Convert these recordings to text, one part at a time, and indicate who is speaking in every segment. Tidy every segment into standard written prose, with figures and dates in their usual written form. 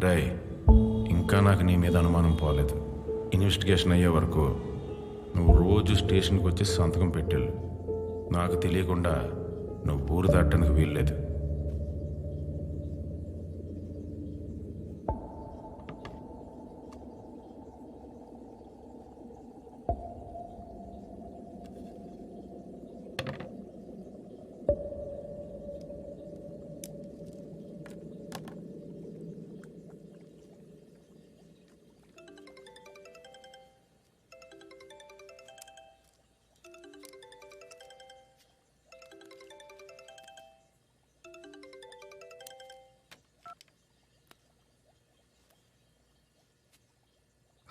Speaker 1: రాయ్, ఇంకా నాకు నీ మీద అనుమానం పోలేదు. ఇన్వెస్టిగేషన్ అయ్యే వరకు నువ్వు రోజు స్టేషన్కి వచ్చి సంతకం పెట్టాను. నాకు తెలియకుండా నువ్వు ఊరు దాటడానికి వీల్లేదు.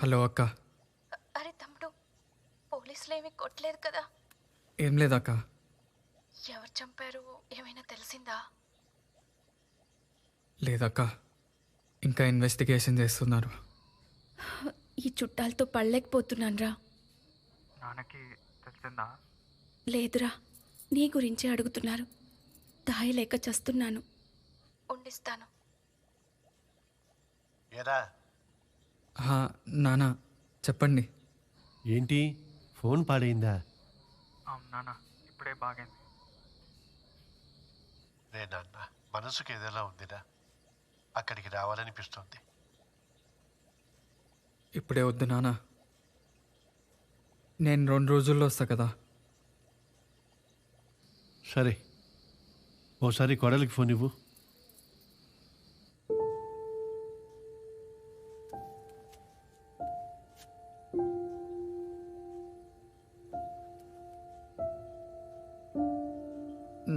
Speaker 2: హలో అక్క.
Speaker 3: అరే తమ్ముడు, పోలీసులు ఏమీ కొట్టలేదు కదా?
Speaker 2: ఏం లేదక్క.
Speaker 3: ఎవరు చంపారు ఏమైనా తెలిసిందా?
Speaker 2: లేదక్క, ఇంకా ఇన్వెస్టిగేషన్ చేస్తున్నారు.
Speaker 3: ఈ చుట్టాలతో పడలేకపోతున్నానురా.
Speaker 2: నాన్నకి తెలిసిందా?
Speaker 3: లేదురా, నీ గురించే అడుగుతున్నారు. దాయలేక చస్తున్నాను. ఉండిస్తాను.
Speaker 4: ఏరా
Speaker 2: నాన్న చెప్పండి.
Speaker 4: ఏంటి ఫోన్ పాడైందా?
Speaker 2: నాన్న ఇప్పుడే బాగైంది.
Speaker 4: రే నాన్న, మనసుకు ఏదైనా ఉందిరా? అక్కడికి రావాలనిపిస్తుంది.
Speaker 2: ఇప్పుడే వద్దు నాన్న, నేను 2 రోజుల్లో వస్తా కదా.
Speaker 4: సరే, ఓసారి కొడలికి ఫోన్ ఇవ్వు.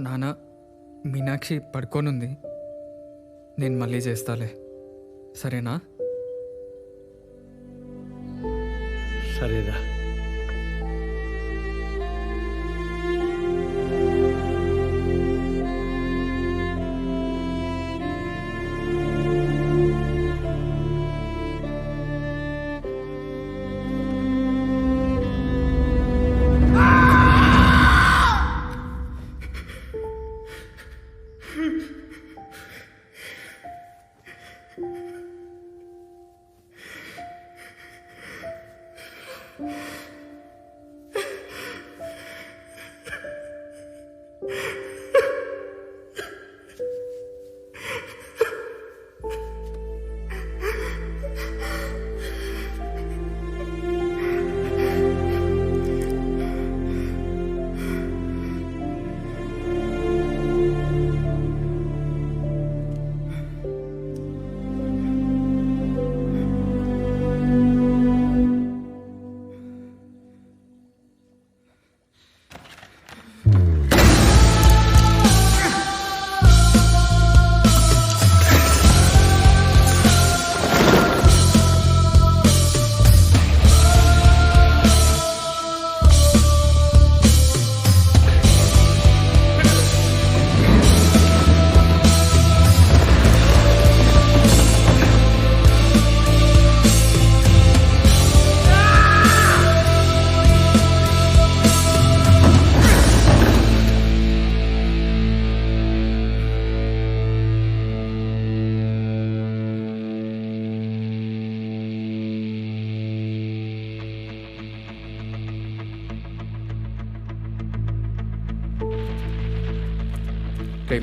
Speaker 2: నాన్న, మీనాక్షి పడుకోనుంది, నేను మళ్ళీ చేస్తాలే, సరేనా?
Speaker 4: సరేరా.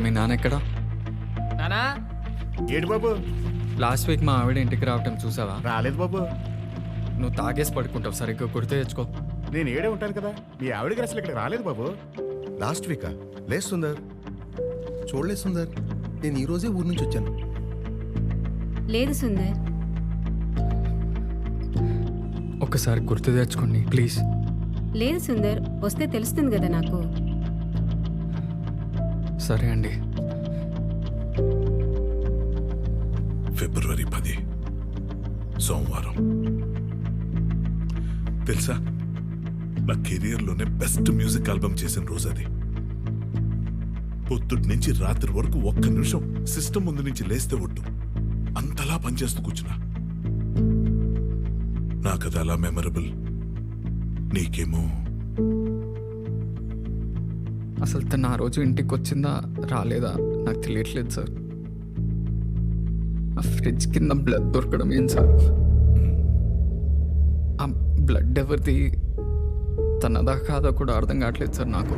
Speaker 2: మీ నాన్న ఎక్కడా?
Speaker 5: నానా
Speaker 6: ఏడు బాబు?
Speaker 2: లాస్ట్ వీక్ మా ఆవిడ ఇంటికి రావటం చూసావా?
Speaker 6: రాలేదు బాబు.
Speaker 2: నువ్వు తాగేసి పడుకుంటావు, సరిగ్గా గుర్తు తెచ్చుకో.
Speaker 6: నేను ఏడే ఉంటాను కదా. మీ ఆవిడకి అసలు ఇక్కడ రాలేదు బాబు.
Speaker 7: లాస్ట్ వీకా? లేదు సుందర్, చూడలేదు సుందర్, నేను ఈరోజే ఊరు నుంచి వచ్చాను.
Speaker 8: లేదు సుందర్.
Speaker 2: ఒక్కసారి గుర్తు తెచ్చుకోండి ప్లీజ్.
Speaker 8: లేదు సుందర్, వస్తే తెలుస్తుంది కదా నాకు.
Speaker 2: సరే అండి.
Speaker 9: ఫిబ్రవరి 10 సోమవారం. తెలుసా, నా కెరియర్లోనే బెస్ట్ మ్యూజిక్ ఆల్బమ్ చేసిన రోజు అది. పొద్దుటి నుంచి రాత్రి వరకు ఒక్క నిమిషం సిస్టమ్ ముందు నుంచి లేస్తే ఒట్టు అంతలా పనిచేస్తూ కూర్చున్నా. నాకది అలా మెమరబుల్. నీకేమో
Speaker 2: అసలు తను ఆ రోజు ఇంటికి వచ్చిందా రాలేదా నాకు తెలియట్లేదు సార్. ఆ ఫ్రిడ్జ్ కింద బ్లడ్ దొరకడం ఏం సార్? ఆ బ్లడ్ ఎవరిది, తనదా కాదా కూడా అర్థం కావట్లేదు సార్ నాకు.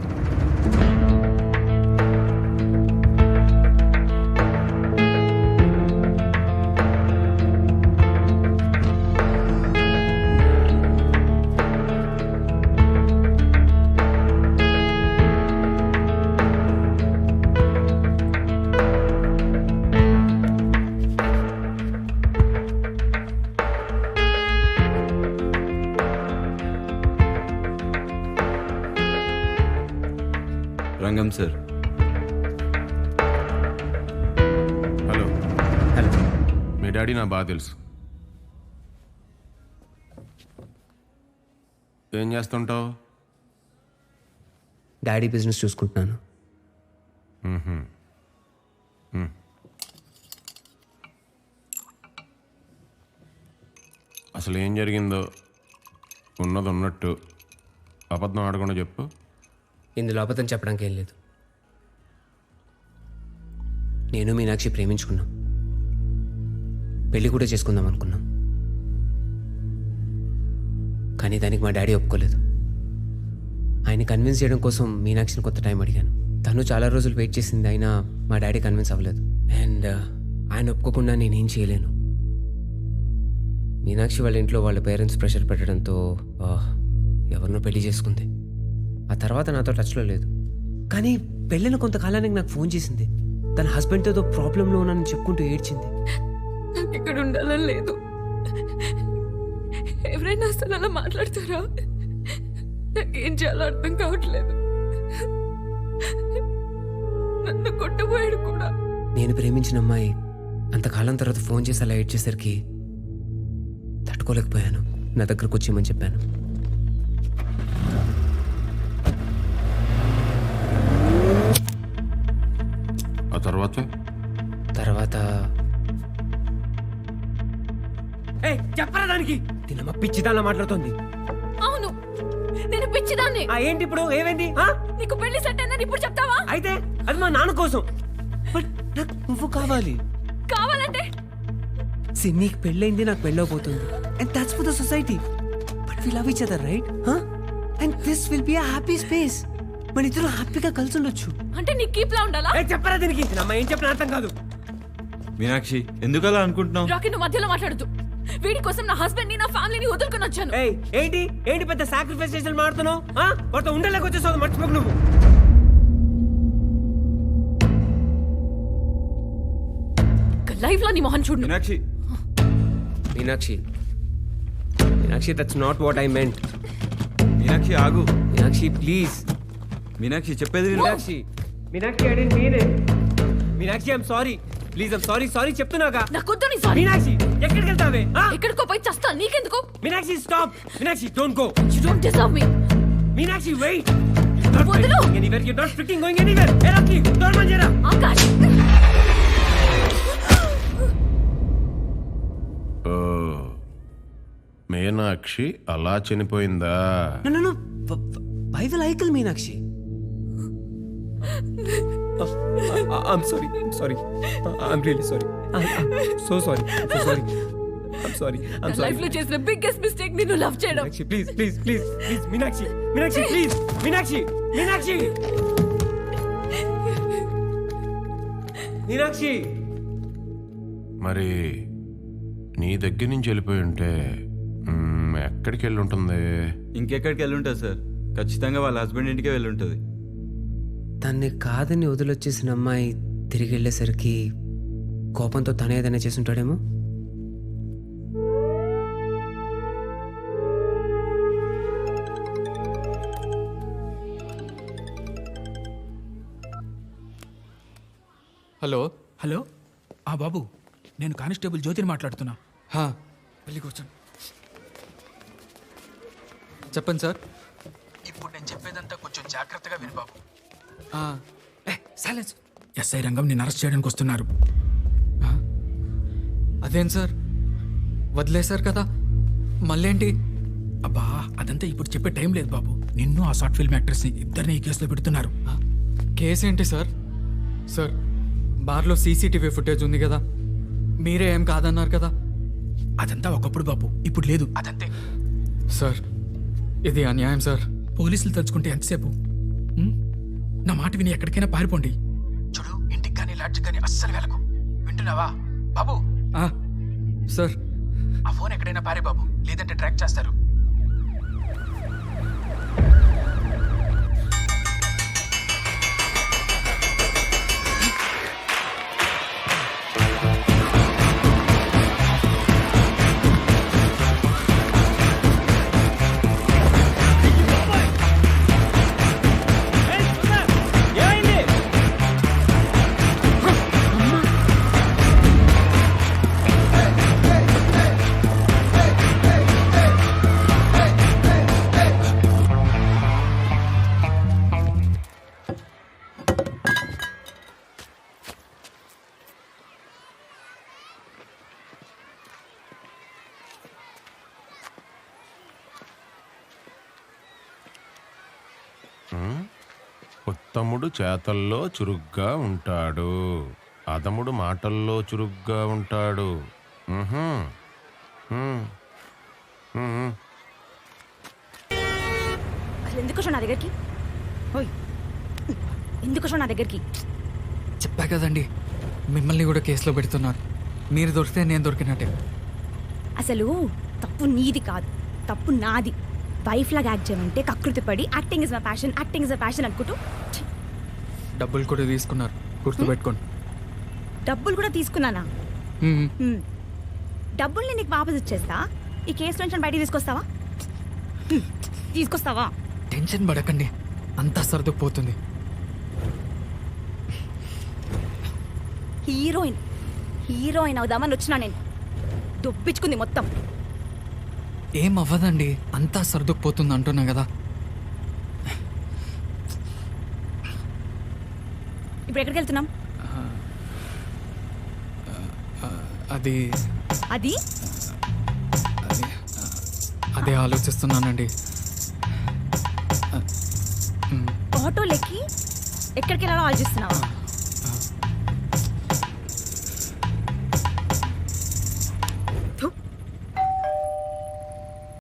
Speaker 5: రంగం సార్.
Speaker 1: హలో. మీ డాడీ నా బాగా తెలుసు. ఏం చేస్తుంటావు?
Speaker 10: డాడీ బిజినెస్ చూసుకుంటున్నాను.
Speaker 1: అసలు ఏం జరిగిందో ఉన్నది ఉన్నట్టు అబద్ధం ఆడకుండా చెప్పు.
Speaker 10: ఇందులో అబద్ధం చెప్పడానికి ఏం లేదు. నేను మీనాక్షి ప్రేమించుకున్నాం, పెళ్లి కూడా చేసుకుందాం అనుకున్నాం. కానీ దానికి మా డాడీ ఒప్పుకోలేదు. ఆయన కన్విన్స్ చేయడం కోసం మీనాక్షిని కొత్త టైం అడిగాను. తను చాలా రోజులు వెయిట్ చేసింది, అయినా మా డాడీ కన్విన్స్ అవ్వలేదు. అండ్ ఆయన ఒప్పుకోకుండా నేనేం చేయలేను. మీనాక్షి వాళ్ళ ఇంట్లో వాళ్ళ పేరెంట్స్ ప్రెషర్ పెట్టడంతో ఎవరినో పెళ్లి చేసుకుంది. ఆ తర్వాత నాతో టచ్లో లేదు. కానీ పెళ్ళిన కొంతకాలానికి నాకు ఫోన్ చేసింది. తన హస్బెండ్తో ఏదో ప్రాబ్లంలో ఉన్నానని చెప్పుకుంటూ ఏడ్చింది.
Speaker 3: నాకు ఇక్కడ ఉండాలని లేదు. ఎవరైనా అసలు అలా మాట్లాడతారా? నాకేం చేయాలో అర్థం కావట్లేదు. నన్ను కొట్టబోయాడు కూడా.
Speaker 10: నేను ప్రేమించిన అమ్మాయి అంతకాలం తర్వాత ఫోన్ చేసి అలా ఏడ్చేసరికి తట్టుకోలేకపోయాను. నా దగ్గరకు వచ్చేయమని చెప్పాను.
Speaker 1: ఆ తర్వాత
Speaker 10: చెప్పరా దానికి? తినమ్మ పిచ్చిదాన్ని మాట్లాడుతోంది.
Speaker 3: అవును, నేను పిచ్చిదాన్ని.
Speaker 10: ఏంటి ఇప్పుడు ఏమైంది?
Speaker 3: నీకు పెళ్లి సెట్ అయిందని ఇప్పుడు చెప్తావా?
Speaker 10: అయితే అది మా నాన్న కోసం. బట్ నాకు నువ్వు కావాలి.
Speaker 3: కావాలంటే
Speaker 10: నీకు పెళ్ళైంది, నాకు పెళ్ళవబోతుంది. And that's for the society. But we love each other, right? And this will be a happy space. మన ఇద్దరు హ్యాపీగా కలిసి ఉండొచ్చు.
Speaker 3: అంటే నీకు కీప్ లా ఉండాలా?
Speaker 10: చెప్పరా దీనికి? అమ్మ ఏం చెప్పిన అర్థం కాదు.
Speaker 5: మీనాక్షి ఎందుకు అలా అనుకుంటున్నావు?
Speaker 3: రాకీ, నువ్వు మధ్యలో మాట్లాడుతూ. వీడి కోసం నా హస్బెండ్ ని, నా ఫ్యామిలీని వదులుకొని వచ్చాను.
Speaker 10: ఏంటి పెద్ద సాక్రిఫైస్ చేసి మాడుతున్నావు? వాడితో ఉండలేక వచ్చేసావు, మర్చిపోకు నువ్వు.
Speaker 3: లైఫ్ లో నీ మొహం చూడు.
Speaker 5: Meenakshi
Speaker 10: Meenakshi that's not what I meant.
Speaker 5: Meenakshi ఆగు.
Speaker 10: మీనాక్షి ప్లీజ్.
Speaker 5: మీనాక్షి చెప్పేది విను.
Speaker 10: Meenakshi I didn't mean it. Meenakshi I am sorry. Please I'm sorry చెప్తున్నాగా.
Speaker 3: నాకొద్దు నీ సారీ.
Speaker 10: మీనాక్షి ఎక్కడికి వెళ్తావే?
Speaker 3: ఎక్కడికో పోయి చస్తా, నీకెందుకు?
Speaker 10: Meenakshi stop. Meenakshi don't go.
Speaker 3: You don't deserve me.
Speaker 10: Meenakshi wait.
Speaker 3: వదులు.
Speaker 10: Anywhere, you're not freaking going anywhere. Hey, Rocky, door man jera.
Speaker 3: Akash.
Speaker 1: ఓ, మీనాక్షి అలా చనిపోయిందా?
Speaker 10: No. Why will I kill Meenakshi? I'm sorry. I'm really sorry. I'm so sorry. I'm sorry.
Speaker 3: Life లో చేసిన biggest mistake నిన్ను love చేయడం.
Speaker 10: Meenakshi, please. Meenakshi, please. Meenakshi.
Speaker 1: మరి నీ దగ్గర నుంచి వెళ్ళిపోయి ఉంటే ఎక్కడికి వెళ్ళి ఉంటుంది?
Speaker 5: ఇంకెక్కడికి వెళ్ళి ఉంటుంది సార్? ఖచ్చితంగా వాళ్ళ హస్బెండ్ ఇంటికే వెళ్ళి ఉంటుంది.
Speaker 10: తన్ని కాదని వదిలొచ్చేసిన అమ్మాయి తిరిగి వెళ్ళేసరికి కోపంతో తనే ఏదైనా చేసి ఉంటాడేమో.
Speaker 2: హలో.
Speaker 11: బాబు, నేను కానిస్టేబుల్ జ్యోతిని మాట్లాడుతున్నా.
Speaker 2: వెళ్ళి కూర్చోండి. చెప్పండి సార్.
Speaker 11: ఇప్పుడు నేను చెప్పేదంతా కొంచెం జాగ్రత్తగా విను బాబు.
Speaker 2: సైలెన్స్.
Speaker 11: ఎస్ఐ రంగం నిన్ను అరెస్ట్ చేయడానికి వస్తున్నారు.
Speaker 2: అదేం సార్, వదిలేశారు కదా, మళ్ళేంటి?
Speaker 11: అబ్బా, అదంతా ఇప్పుడు చెప్పే టైం లేదు బాబు. నిన్ను ఆ షార్ట్ ఫిల్మ్ యాక్ట్రెస్ని ఇద్దరిని ఈ కేసులో పెడుతున్నారు.
Speaker 2: కేసు ఏంటి సార్? సార్, బార్లో సీసీటీవీ ఫుటేజ్ ఉంది కదా, మీరే ఏం కాదన్నారు కదా.
Speaker 11: అదంతా ఒకప్పుడు బాబు, ఇప్పుడు లేదు. అదంతే.
Speaker 2: సార్ ఇది అన్యాయం సార్.
Speaker 11: పోలీసులు తలుచుకుంటే ఎంతసేపు? ఉమ్? నా మాట విని ఎక్కడికైనా పారిపోండి. చూడు, ఇంటికి కానీ లాడ్జికి కానీ అస్సలు వెళ్ళకు. వింటున్నావా బాబు?
Speaker 2: ఆ, సార్
Speaker 11: ఆ ఫోన్ ఎక్కడైనా పారే బాబు, లేదంటే ట్రాక్ చేస్తారు.
Speaker 1: ఉత్తముడు చేతల్లో చురుగ్గా ఉంటాడు, అదముడు మాటల్లో చురుగ్గా ఉంటాడు. మ్హూ. మ్. మ్.
Speaker 3: అసలు ఎందుకు వచ్చావు నా దగ్గరికి? ఓయ్, ఎందుకు వచ్చావు నా దగ్గరికి?
Speaker 2: చెప్పా కదండి, మిమ్మల్ని కూడా కేసులో పెడుతున్నారు. మీరు దొరికితే నేను దొరికినట్టే.
Speaker 3: అసలు తప్పు నీది కాదు, తప్పు నాది. వైఫ్ లాగా యాక్ట్ చేయమంటే కకృతి పడి acting is my passion, acting is my passion అనుకుంటూ ఛీ,
Speaker 2: డబ్బులు కూడా తీసుకున్నారు, గుర్తుపెట్టుకోండి.
Speaker 3: డబ్బులు కూడా తీసుకున్నానా?
Speaker 2: మ్మ్.
Speaker 3: డబ్బుల్ని నీకు వాపస్ ఇచ్చేస్తా. ఈ కేసు నుంచి బయటికి తీసుకొస్తావా? తీసుకొస్తావా?
Speaker 2: టెన్షన్ పడకండి, అంతా సర్దుకుపోతుంది.
Speaker 3: హీరోయిన్ హీరోయిన్ అవుదామని వచ్చినా నేను. దొప్పించుకుంది మొత్తం.
Speaker 2: ఏం అవ్వదండి, అంతా సర్దుకుపోతుంది అంటున్నా కదా.
Speaker 3: ఇప్పుడు ఎక్కడికి వెళ్తున్నాం?
Speaker 2: అది
Speaker 3: అది
Speaker 2: అదే ఆలోచిస్తున్నానండి.
Speaker 3: ఆటోలెక్కి ఎక్కడికి వెళ్ళాలో ఆలోచిస్తున్నావా?